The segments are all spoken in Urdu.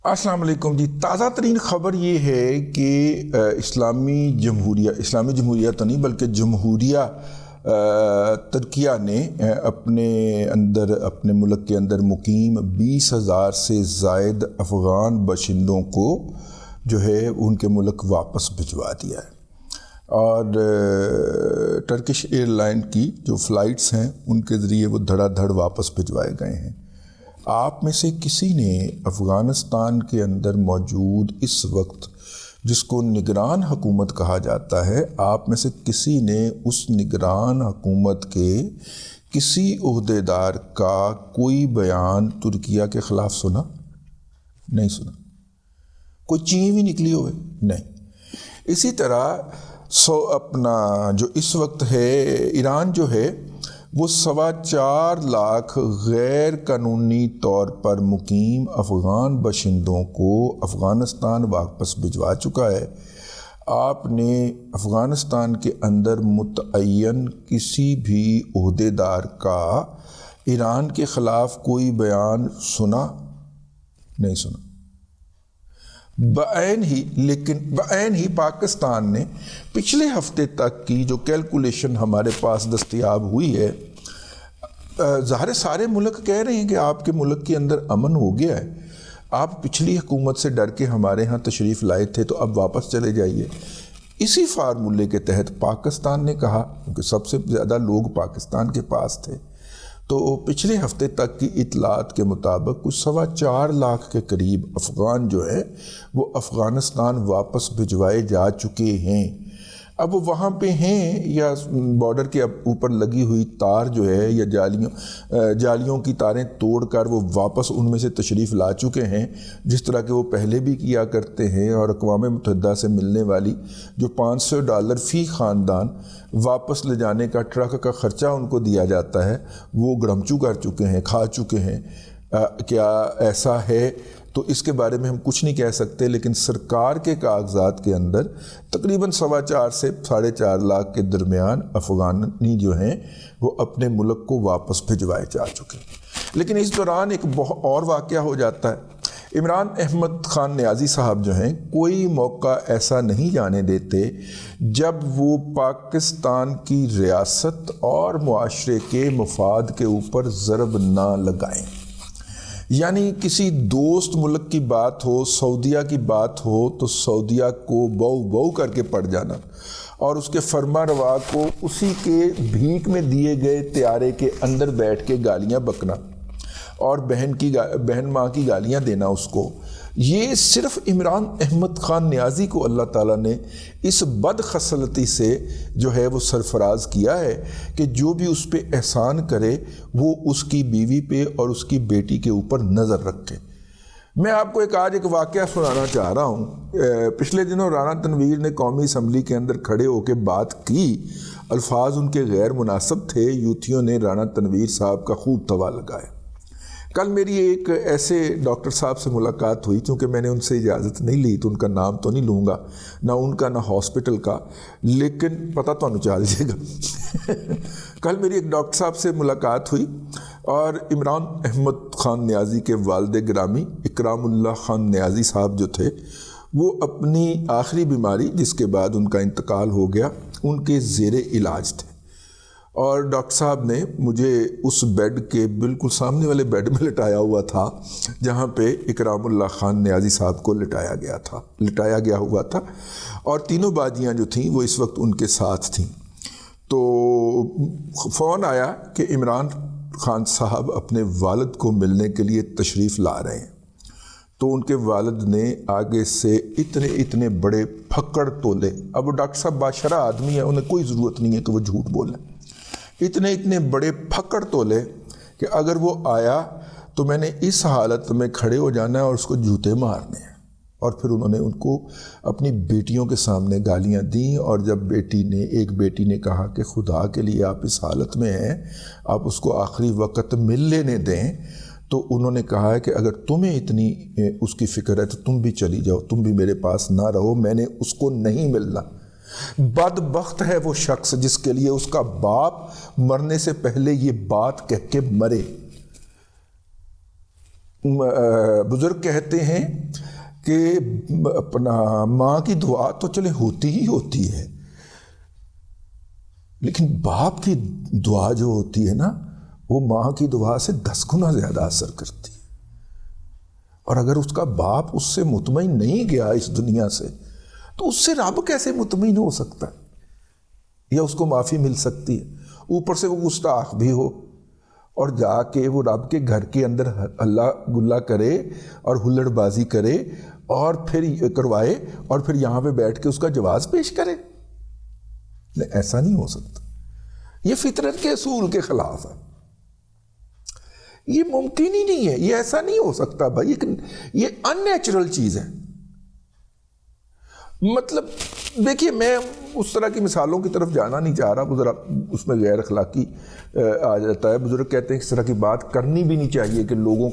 السلام علیکم جی. تازہ ترین خبر یہ ہے کہ اسلامی جمہوریہ تو نہیں بلکہ جمہوریہ ترکیہ نے اپنے ملک کے اندر مقیم 20,000 سے زائد افغان باشندوں کو جو ہے ان کے ملک واپس بھجوا دیا ہے. اور ٹرکش ایئر لائن کی جو فلائٹس ہیں ان کے ذریعے وہ دھڑا دھڑ واپس بھجوائے گئے ہیں. آپ میں سے کسی نے افغانستان کے اندر موجود اس وقت جس کو نگران حکومت کہا جاتا ہے، آپ میں سے کسی نے اس نگران حکومت کے کسی عہدیدار کا کوئی بیان ترکیہ کے خلاف سنا؟ نہیں سنا. کوئی چیز بھی نکلی ہوئے نہیں. اسی طرح اپنا جو اس وقت ہے ایران جو ہے وہ 4.25 لاکھ غیر قانونی طور پر مقیم افغان باشندوں کو افغانستان واپس بھجوا چکا ہے. آپ نے افغانستان کے اندر متعین کسی بھی عہدیدار کا ایران کے خلاف کوئی بیان سنا؟ نہیں سنا. بعین ہی پاکستان نے پچھلے ہفتے تک کی جو کیلکولیشن ہمارے پاس دستیاب ہوئی ہے، ظاہر سارے ملک کہہ رہے ہیں کہ آپ کے ملک کے اندر امن ہو گیا ہے، آپ پچھلی حکومت سے ڈر کے ہمارے ہاں تشریف لائے تھے تو اب واپس چلے جائیے. اسی فارمولے کے تحت پاکستان نے کہا، کیونکہ سب سے زیادہ لوگ پاکستان کے پاس تھے، تو پچھلے ہفتے تک کی اطلاعات کے مطابق کچھ 4.25 لاکھ کے قریب افغان جو ہے وہ افغانستان واپس بھجوائے جا چکے ہیں. اب وہ وہاں پہ ہیں یا بارڈر کے اوپر لگی ہوئی تار جو ہے یا جالیوں کی تاریں توڑ کر وہ واپس ان میں سے تشریف لا چکے ہیں، جس طرح کہ وہ پہلے بھی کیا کرتے ہیں. اور اقوام متحدہ سے ملنے والی جو $500 فی خاندان واپس لے جانے کا ٹرک کا خرچہ ان کو دیا جاتا ہے، وہ گڑمچو کر چکے ہیں، کھا چکے ہیں. کیا ایسا ہے؟ تو اس کے بارے میں ہم کچھ نہیں کہہ سکتے، لیکن سرکار کے کاغذات کے اندر تقریباً 4.25 سے 4.5 لاکھ کے درمیان افغانی جو ہیں وہ اپنے ملک کو واپس بھجوائے جا چکے ہیں. لیکن اس دوران ایک اور واقعہ ہو جاتا ہے. عمران احمد خان نیازی صاحب جو ہیں کوئی موقع ایسا نہیں جانے دیتے جب وہ پاکستان کی ریاست اور معاشرے کے مفاد کے اوپر ضرب نہ لگائیں. یعنی کسی دوست ملک کی بات ہو، سعودیہ کی بات ہو تو سعودیہ کو بو کر کے پڑ جانا اور اس کے فرما روا کو اسی کے بھیک میں دیے گئے طیارے کے اندر بیٹھ کے گالیاں بکنا اور بہن ماں کی گالیاں دینا اس کو. یہ صرف عمران احمد خان نیازی کو اللہ تعالیٰ نے اس بد خصلتی سے جو ہے وہ سرفراز کیا ہے کہ جو بھی اس پہ احسان کرے وہ اس کی بیوی پہ اور اس کی بیٹی کے اوپر نظر رکھے. میں آپ کو آج ایک واقعہ سنانا چاہ رہا ہوں. پچھلے دنوں رانا تنویر نے قومی اسمبلی کے اندر کھڑے ہو کے بات کی، الفاظ ان کے غیر مناسب تھے، یوتھیوں نے رانا تنویر صاحب کا خوب توا لگایا. کل میری ایک ایسے ڈاکٹر صاحب سے ملاقات ہوئی، چونکہ میں نے ان سے اجازت نہیں لی تو ان کا نام تو نہیں لوں گا، نہ ان کا نہ ہاسپٹل کا، لیکن پتہ تو انہیں چل جائے گا. کل میری ایک ڈاکٹر صاحب سے ملاقات ہوئی اور عمران احمد خان نیازی کے والد گرامی اکرام اللہ خان نیازی صاحب جو تھے وہ اپنی آخری بیماری جس کے بعد ان کا انتقال ہو گیا ان کے زیر علاج تھے. اور ڈاکٹر صاحب نے مجھے اس بیڈ کے بالکل سامنے والے بیڈ میں لٹایا ہوا تھا جہاں پہ اکرام اللہ خان نیازی صاحب کو لٹایا گیا ہوا تھا اور تینوں باجیاں جو تھیں وہ اس وقت ان کے ساتھ تھیں. تو فون آیا کہ عمران خان صاحب اپنے والد کو ملنے کے لیے تشریف لا رہے ہیں. تو ان کے والد نے آگے سے اتنے بڑے پھکڑ تولے. اب وہ ڈاکٹر صاحب بادشاہ آدمی ہیں، انہیں کوئی ضرورت نہیں ہے کہ وہ جھوٹ بولیں. اتنے بڑے پھکڑ تولے کہ اگر وہ آیا تو میں نے اس حالت میں کھڑے ہو جانا ہے اور اس کو جوتے مارنے ہیں. اور پھر انہوں نے ان کو اپنی بیٹیوں کے سامنے گالیاں دیں. اور جب ایک بیٹی نے کہا کہ خدا کے لیے آپ اس حالت میں ہیں، آپ اس کو آخری وقت مل لینے دیں، تو انہوں نے کہا ہے کہ اگر تمہیں اتنی اس کی فکر ہے تو تم بھی چلی جاؤ، تم بھی میرے پاس نہ رہو، میں نے اس کو نہیں ملنا. بدبخت ہے وہ شخص جس کے لیے اس کا باپ مرنے سے پہلے یہ بات کہہ کے مرے. بزرگ کہتے ہیں کہ اپنا ماں کی دعا تو چلے ہوتی ہی ہوتی ہے، لیکن باپ کی دعا جو ہوتی ہے نا وہ ماں کی دعا سے 10 گنا زیادہ اثر کرتی ہے. اور اگر اس کا باپ اس سے مطمئن نہیں گیا اس دنیا سے تو اس سے رب کیسے مطمئن ہو سکتا ہے یا اس کو معافی مل سکتی ہے؟ اوپر سے وہ گستاخ بھی ہو اور جا کے وہ رب کے گھر کے اندر اللہ گلا کرے اور ہلڑ بازی کرے اور پھر کروائے اور پھر یہاں پہ بیٹھ کے اس کا جواز پیش کرے. نہیں، ایسا نہیں ہو سکتا. یہ فطرت کے اصول کے خلاف ہے، یہ ممکن ہی نہیں ہے، یہ ایسا نہیں ہو سکتا بھائی، یہ ان نیچرل چیز ہے. مطلب دیکھیے، میں اس طرح کی مثالوں کی طرف جانا نہیں چاہ رہا، وہ ذرا اس میں غیر اخلاقی آ جاتا ہے. بزرگ کہتے ہیں اس طرح کی بات کرنی بھی نہیں چاہیے کہ لوگوں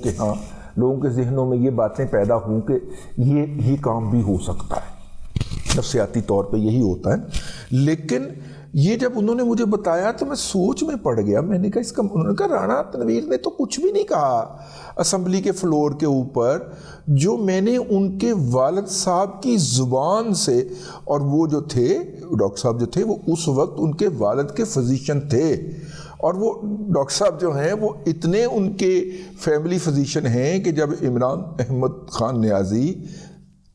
کے ذہنوں میں یہ باتیں پیدا ہوں کہ یہ کام بھی ہو سکتا ہے. نفسیاتی طور پہ یہی ہوتا ہے. لیکن یہ جب انہوں نے مجھے بتایا تو میں سوچ میں پڑ گیا. میں نے کہا انہوں نے کہا رانا تنویر نے تو کچھ بھی نہیں کہا اسمبلی کے فلور کے اوپر، جو میں نے ان کے والد صاحب کی زبان سے، اور وہ جو تھے ڈاکٹر صاحب جو تھے وہ اس وقت ان کے والد کے فزیشین تھے، اور وہ ڈاکٹر صاحب جو ہیں وہ اتنے ان کے فیملی فزیشین ہیں کہ جب عمران احمد خان نیازی،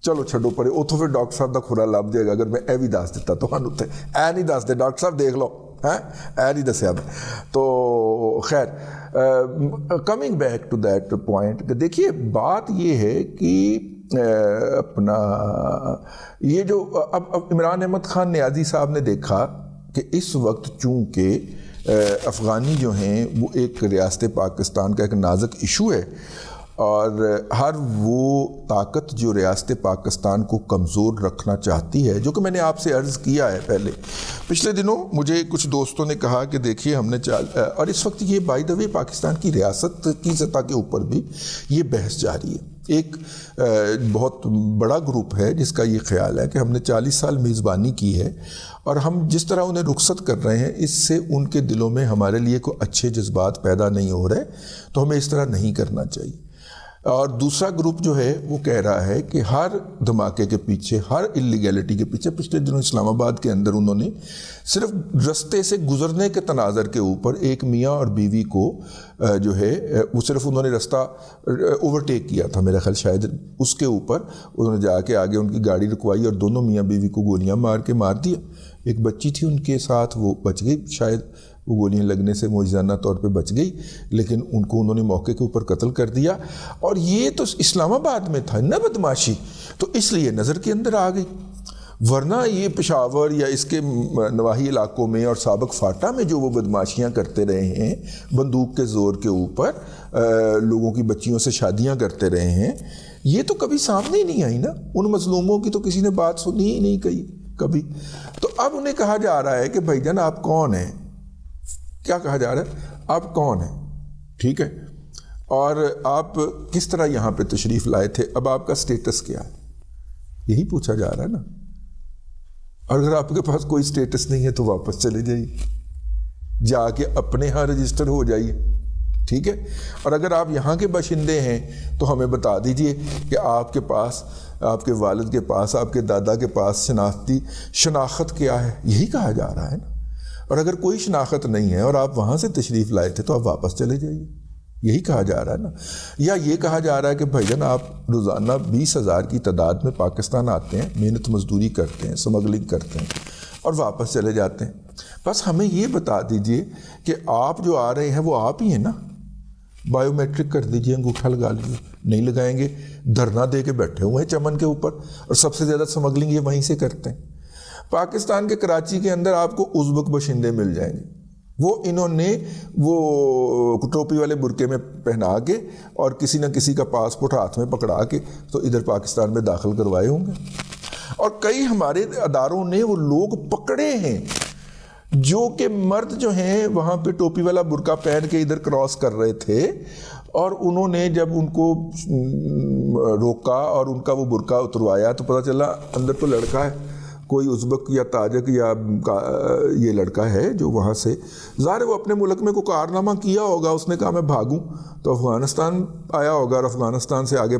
چلو چھڈو پرے، وہ تو پھر ڈاکٹر صاحب کا کھرا لب جائے گا اگر میں اے بھی دس دیتا تو اے نہیں دس دے ڈاکٹر صاحب دیکھ لو، اے نہیں دسیا میں. تو خیر، coming back to that point, کہ دیکھیے بات یہ ہے کہ اپنا یہ جو اب عمران احمد خان نیازی صاحب نے دیکھا کہ اس وقت چونکہ افغانی جو ہیں وہ ایک ریاست پاکستان کا ایک نازک ایشو ہے، اور ہر وہ طاقت جو ریاست پاکستان کو کمزور رکھنا چاہتی ہے، جو کہ میں نے آپ سے عرض کیا ہے پچھلے دنوں مجھے کچھ دوستوں نے کہا کہ دیکھیے ہم نے اور اس وقت یہ بائی دا وے پاکستان کی ریاست کی سطح کے اوپر بھی یہ بحث جاری ہے. ایک بہت بڑا گروپ ہے جس کا یہ خیال ہے کہ ہم نے 40 سال میزبانی کی ہے اور ہم جس طرح انہیں رخصت کر رہے ہیں اس سے ان کے دلوں میں ہمارے لیے کوئی اچھے جذبات پیدا نہیں ہو رہے، تو ہمیں اس طرح نہیں کرنا چاہیے. اور دوسرا گروپ جو ہے وہ کہہ رہا ہے کہ ہر دھماکے کے پیچھے، ہر اللیگیلٹی کے پیچھے، پچھلے دنوں اسلام آباد کے اندر انہوں نے صرف رستے سے گزرنے کے تناظر کے اوپر ایک میاں اور بیوی کو جو ہے وہ صرف انہوں نے رستہ اوورٹیک کیا تھا، میرا خیال شاید اس کے اوپر انہوں نے جا کے آگے ان کی گاڑی رکوائی اور دونوں میاں بیوی کو گولیاں مار دیا. ایک بچی تھی ان کے ساتھ، وہ بچ گئی، شاید وہ گولیاں لگنے سے معجزانہ طور پہ بچ گئی، لیکن ان کو انہوں نے موقع کے اوپر قتل کر دیا. اور یہ تو اسلام آباد میں تھا نا بدماشی، تو اس لیے نظر کے اندر آ گئی. ورنہ یہ پشاور یا اس کے نواحی علاقوں میں اور سابق فاٹا میں جو وہ بدماشیاں کرتے رہے ہیں، بندوق کے زور کے اوپر لوگوں کی بچیوں سے شادیاں کرتے رہے ہیں، یہ تو کبھی سامنے ہی نہیں آئی نا. ان مظلوموں کی تو کسی نے بات سنی ہی نہیں کہی کبھی. تو اب انہیں کہا جا رہا ہے کہ بھائی جان آپ کون ہیں؟ کیا کہا جا رہا ہے؟ آپ کون ہیں؟ ٹھیک ہے، اور آپ کس طرح یہاں پہ تشریف لائے تھے؟ اب آپ کا سٹیٹس کیا ہے؟ یہی پوچھا جا رہا ہے نا. اور اگر آپ کے پاس کوئی سٹیٹس نہیں ہے تو واپس چلے جائیے، جا کے اپنے ہاں رجسٹر ہو جائیے. ٹھیک ہے، اور اگر آپ یہاں کے باشندے ہیں تو ہمیں بتا دیجئے کہ آپ کے پاس، آپ کے والد کے پاس، آپ کے دادا کے پاس شناخت کیا ہے. یہی کہا جا رہا ہے نا. اور اگر کوئی شناخت نہیں ہے اور آپ وہاں سے تشریف لائے تھے تو آپ واپس چلے جائیے، یہی کہا جا رہا ہے نا. یا یہ کہا جا رہا ہے کہ بھائی جان آپ روزانہ 20,000 کی تعداد میں پاکستان آتے ہیں، محنت مزدوری کرتے ہیں، سمگلنگ کرتے ہیں اور واپس چلے جاتے ہیں. بس ہمیں یہ بتا دیجئے کہ آپ جو آ رہے ہیں وہ آپ ہی ہیں نا. بائیو میٹرک کر دیجئے، انگوٹھا لگا لیجیے. نہیں لگائیں گے، دھرنا دے کے بیٹھے ہوئے ہیں چمن کے اوپر، اور سب سے زیادہ سمگلنگ یہ وہیں سے کرتے ہیں. پاکستان کے کراچی کے اندر آپ کو ازبک باشندے مل جائیں گے، وہ انہوں نے وہ ٹوپی والے برقعے میں پہنا کے اور کسی نہ کسی کا پاسپورٹ ہاتھ میں پکڑا کے تو ادھر پاکستان میں داخل کروائے ہوں گے. اور کئی ہمارے اداروں نے وہ لوگ پکڑے ہیں جو کہ مرد جو ہیں وہاں پہ ٹوپی والا برقع پہن کے ادھر کراس کر رہے تھے، اور انہوں نے جب ان کو روکا اور ان کا وہ برقع اتروایا تو پتہ چلا اندر تو لڑکا ہے، کوئی ازبک یا تاجک یا یہ لڑکا ہے جو وہاں سے، ظاہر وہ اپنے ملک میں کوئی کارنامہ کیا ہوگا، اس نے کہا میں بھاگوں تو افغانستان آیا ہوگا، اور افغانستان سے آگے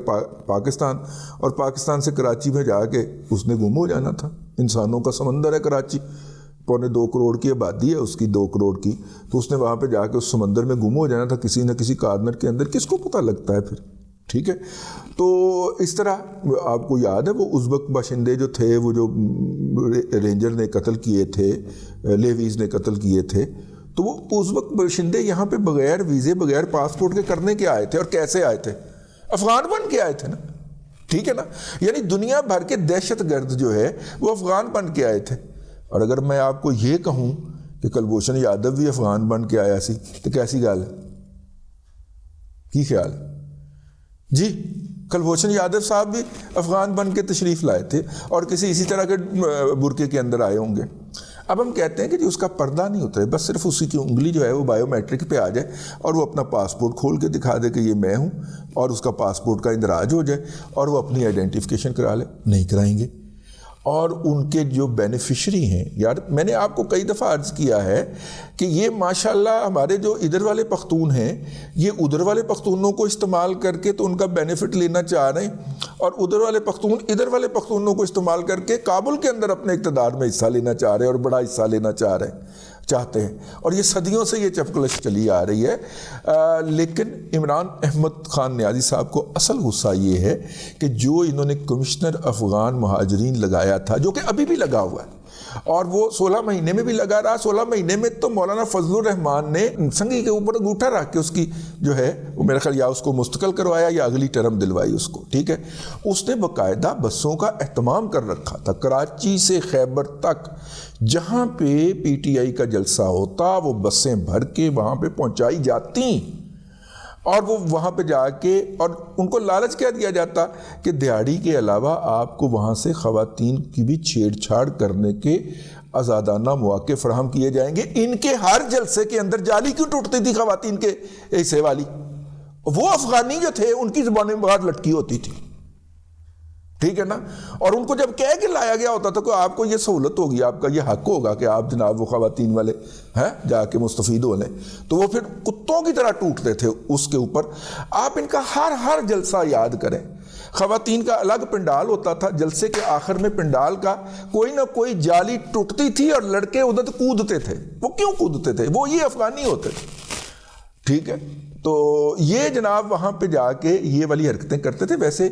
پاکستان، اور پاکستان سے کراچی میں جا کے اس نے گم ہو جانا تھا۔ انسانوں کا سمندر ہے کراچی، 2.25 کروڑ کی آبادی ہے اس کی، 2 کروڑ کی، تو اس نے وہاں پہ جا کے اس سمندر میں گم ہو جانا تھا کسی نہ کسی کارنر کے اندر، کس کو پتہ لگتا ہے پھر، ٹھیک ہے۔ تو اس طرح آپ کو یاد ہے وہ ازبک باشندے جو تھے، وہ جو رینجر نے قتل کیے تھے، لیویز نے قتل کیے تھے، تو وہ ازبک باشندے یہاں پہ بغیر ویزے بغیر پاسپورٹ کے کرنے کے آئے تھے، اور کیسے آئے تھے؟ افغان بن کے آئے تھے نا، ٹھیک ہے نا، یعنی دنیا بھر کے دہشت گرد جو ہے وہ افغان بن کے آئے تھے۔ اور اگر میں آپ کو یہ کہوں کہ کلبھوشن یادو بھی افغان بن کے آیا سی تو کیسی گل ہے؟ کی خیال؟ جی کلبھوشن یادو صاحب بھی افغان بن کے تشریف لائے تھے، اور کسی اسی طرح کے برقعے کے اندر آئے ہوں گے۔ اب ہم کہتے ہیں کہ جی اس کا پردہ نہیں ہوتا ہے، بس صرف اسی کی انگلی جو ہے وہ بائیو میٹرک پہ آ جائے اور وہ اپنا پاسپورٹ کھول کے دکھا دے کہ یہ میں ہوں، اور اس کا پاسپورٹ کا اندراج ہو جائے اور وہ اپنی آئیڈینٹیفیکیشن کرا لے۔ نہیں کرائیں گے۔ اور ان کے جو بینیفیشری ہیں، یار میں نے آپ کو کئی دفعہ عرض کیا ہے کہ یہ ماشاءاللہ ہمارے جو ادھر والے پختون ہیں، یہ ادھر والے پختونوں کو استعمال کر کے تو ان کا بینیفٹ لینا چاہ رہے ہیں، اور ادھر والے پختون ادھر والے پختونوں کو استعمال کر کے کابل کے اندر اپنے اقتدار میں حصہ لینا چاہ رہے ہیں، اور بڑا حصہ لینا چاہتے ہیں، اور یہ صدیوں سے یہ چپکلش چلی آ رہی ہے۔ لیکن عمران احمد خان نیازی صاحب کو اصل غصہ یہ ہے کہ جو انہوں نے کمشنر افغان مہاجرین لگایا تھا، جو کہ ابھی بھی لگا ہوا ہے، اور وہ 16 مہینے میں بھی لگا رہا، 16 مہینے میں تو مولانا فضل الرحمان نے سنگی کے اوپر انگوٹھا رکھ کے اس کی جو ہے وہ میرا خیال یا اس کو مستقل کروایا یا اگلی ٹرم دلوائی اس کو، ٹھیک ہے۔ اس نے باقاعدہ بسوں کا اہتمام کر رکھا تھا، کراچی سے خیبر تک جہاں پہ پی ٹی آئی کا جلسہ ہوتا وہ بسیں بھر کے وہاں پہ پہنچائی جاتی، اور وہ وہاں پہ جا کے، اور ان کو لالچ کیا دیا جاتا کہ دیہڑی کے علاوہ آپ کو وہاں سے خواتین کی بھی چھیڑ چھاڑ کرنے کے آزادانہ مواقع فراہم کیے جائیں گے۔ ان کے ہر جلسے کے اندر جالی کیوں ٹوٹتی تھی خواتین کے حصے والی؟ وہ افغانی جو تھے ان کی زبانیں باہر لٹکی ہوتی تھی، ٹھیک ہے نا، اور ان کو جب کہہ کے لایا گیا ہوتا تھا کہ آپ کو یہ سہولت ہوگی، آپ کا یہ حق ہوگا کہ آپ جناب وہ خواتین والے ہیں جا کے مستفید ہو لیں، تو وہ پھر کتوں کی طرح ٹوٹتے تھے اس کے اوپر۔ آپ ان کا ہر جلسہ یاد کریں، خواتین کا الگ پنڈال ہوتا تھا، جلسے کے آخر میں پنڈال کا کوئی نہ کوئی جالی ٹوٹتی تھی اور لڑکے ادھر کودتے تھے۔ وہ کیوں کودتے تھے؟ وہ یہ افغانی ہوتے تھے، ٹھیک ہے۔ تو یہ جناب وہاں پہ جا کے یہ والی حرکتیں کرتے تھے۔ ویسے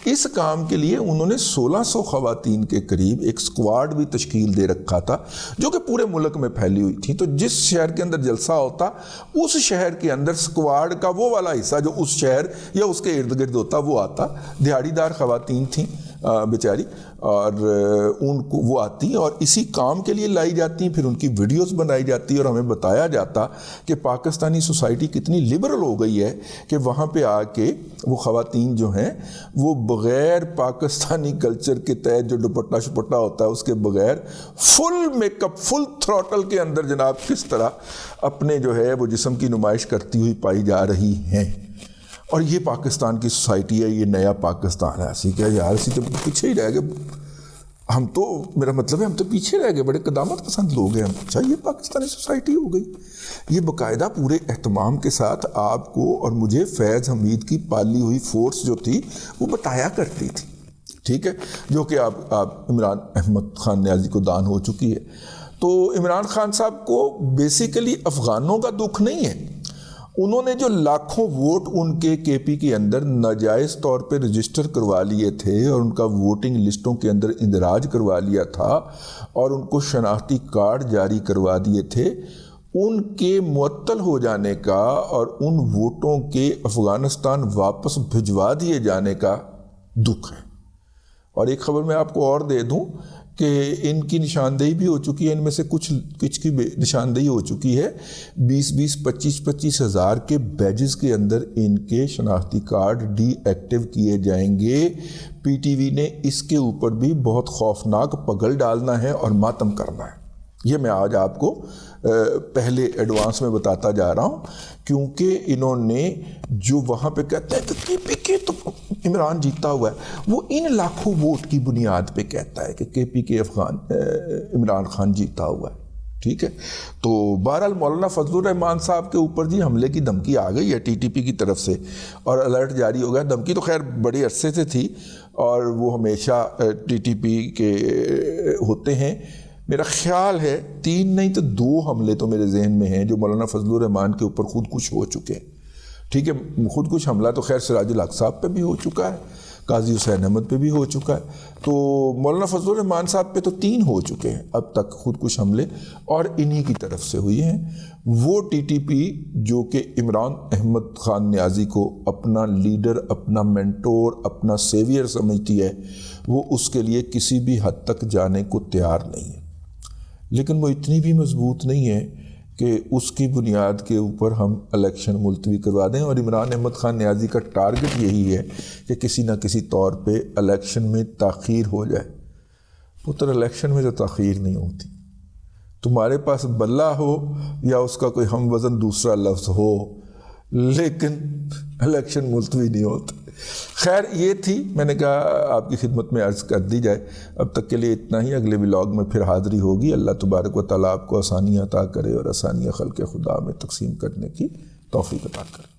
اس کام کے لیے انہوں نے 1600 خواتین کے قریب ایک سکواڈ بھی تشکیل دے رکھا تھا، جو کہ پورے ملک میں پھیلی ہوئی تھی۔ تو جس شہر کے اندر جلسہ ہوتا اس شہر کے اندر سکواڈ کا وہ والا حصہ جو اس شہر یا اس کے ارد گرد ہوتا وہ آتا۔ دیہڑی دار خواتین تھیں بیچاری، اور ان کو وہ آتی اور اسی کام کے لیے لائی جاتی، پھر ان کی ویڈیوز بنائی جاتی، اور ہمیں بتایا جاتا کہ پاکستانی سوسائٹی کتنی لبرل ہو گئی ہے کہ وہاں پہ آ کے وہ خواتین جو ہیں وہ بغیر پاکستانی کلچر کے تحت جو دوپٹہ شپٹہ ہوتا ہے اس کے بغیر فل میک اپ فل تھروٹل کے اندر جناب کس طرح اپنے جو ہے وہ جسم کی نمائش کرتی ہوئی پائی جا رہی ہیں۔ اور یہ پاکستان کی سوسائٹی ہے، یہ نیا پاکستان ہے۔ ایسی کیا یار، اسی تو پیچھے ہی رہ گئے ہم، تو میرا مطلب ہے ہم تو پیچھے رہ گئے، بڑے قدامت پسند لوگ ہیں ہم۔ اچھا یہ پاکستانی سوسائٹی ہو گئی، یہ باقاعدہ پورے اہتمام کے ساتھ آپ کو اور مجھے فیض حمید کی پالی ہوئی فورس جو تھی وہ بتایا کرتی تھی، ٹھیک ہے، جو کہ آپ عمران احمد خان نیازی کو دان ہو چکی ہے۔ تو عمران خان صاحب کو بیسیکلی افغانوں کا دکھ نہیں ہے، انہوں نے جو لاکھوں ووٹ ان کے پی کے اندر ناجائز طور پہ رجسٹر کروا لیے تھے اور ان کا ووٹنگ لسٹوں کے اندر اندراج کروا لیا تھا اور ان کو شناختی کارڈ جاری کروا دیے تھے، ان کے معطل ہو جانے کا اور ان ووٹوں کے افغانستان واپس بھجوا دیے جانے کا دکھ ہے۔ اور ایک خبر میں آپ کو اور دے دوں کہ ان کی نشاندہی بھی ہو چکی ہے، ان میں سے کچھ کی نشاندہی ہو چکی ہے، 25 ہزار کے بیجز کے اندر ان کے شناختی کارڈ ڈی ایکٹیو کیے جائیں گے۔ پی ٹی وی نے اس کے اوپر بھی بہت خوفناک پگل ڈالنا ہے اور ماتم کرنا ہے، یہ میں آج آپ کو پہلے ایڈوانس میں بتاتا جا رہا ہوں، کیونکہ انہوں نے جو وہاں پہ کہتے ہیں کہ کے پی کے تو عمران جیتا ہوا ہے، وہ ان لاکھوں ووٹ کی بنیاد پہ کہتا ہے کہ کے پی کے عمران خان جیتا ہوا ہے، ٹھیک ہے۔ تو بہرحال مولانا فضل الرحمان صاحب کے اوپر جی حملے کی دھمکی آ گئی ہے ٹی ٹی پی کی طرف سے، اور الرٹ جاری ہو گیا۔ دھمکی تو خیر بڑے عرصے سے تھی، اور وہ ہمیشہ ٹی ٹی پی کے ہوتے ہیں۔ میرا خیال ہے 3 نہیں تو 2 حملے تو میرے ذہن میں ہیں جو مولانا فضل الرحمان کے اوپر خود کش ہو چکے ہیں، ٹھیک ہے۔ خود کش حملہ تو خیر سراج الحق صاحب پہ بھی ہو چکا ہے، قاضی حسین احمد پہ بھی ہو چکا ہے، تو مولانا فضل الرحمان صاحب پہ تو 3 ہو چکے ہیں اب تک خود کش حملے، اور انہی کی طرف سے ہوئی ہیں۔ وہ ٹی ٹی پی جو کہ عمران احمد خان نیازی کو اپنا لیڈر، اپنا مینٹور، اپنا سیویئر سمجھتی ہے، وہ اس کے لیے کسی بھی حد تک جانے کو تیار نہیں ہے، لیکن وہ اتنی بھی مضبوط نہیں ہے کہ اس کی بنیاد کے اوپر ہم الیکشن ملتوی کروا دیں۔ اور عمران احمد خان نیازی کا ٹارگٹ یہی ہے کہ کسی نہ کسی طور پہ الیکشن میں تاخیر ہو جائے۔ پتر الیکشن میں تو تاخیر نہیں ہوتی، تمہارے پاس بلہ ہو یا اس کا کوئی ہم وزن دوسرا لفظ ہو، لیکن الیکشن ملتوی نہیں ہوتا۔ خیر یہ تھی، میں نے کہا آپ کی خدمت میں عرض کر دی جائے۔ اب تک کے لیے اتنا ہی، اگلے ولاگ میں پھر حاضری ہوگی۔ اللہ تبارک و تعالیٰ آپ کو آسانیاں عطا کرے اور آسانیاں خلق خدا میں تقسیم کرنے کی توفیق عطا کرے۔